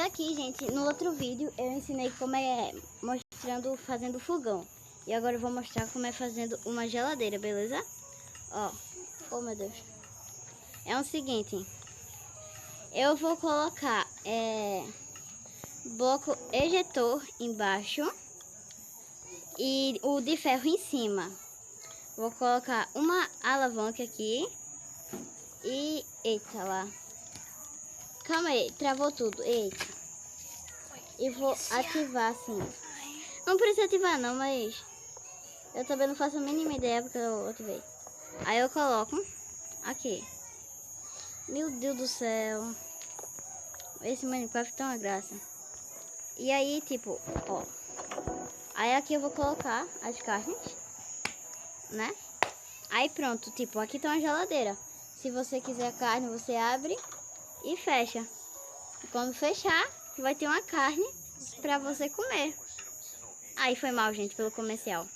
aqui, gente, no outro vídeo eu ensinei como é fazendo fogão. E agora eu vou mostrar como é fazendo uma geladeira, beleza? Ó, oh meu Deus. É o seguinte, eu vou colocar bloco ejetor embaixo e o de ferro em cima. Vou colocar uma alavanca aqui e... Eita lá. Calma aí, travou tudo. Eita. E vou ativar assim. Não precisa ativar não, mas... eu também não faço a mínima ideia porque eu ativei. Aí eu coloco aqui. Meu Deus do céu. Esse Minecraft tá uma graça. E aí, tipo, ó. Aí aqui eu vou colocar as carnes, né? Aí pronto, tipo, aqui tá uma geladeira. Se você quiser carne, você abre e fecha. E quando fechar, vai ter uma carne pra você comer. Aí foi mal, gente, pelo comercial.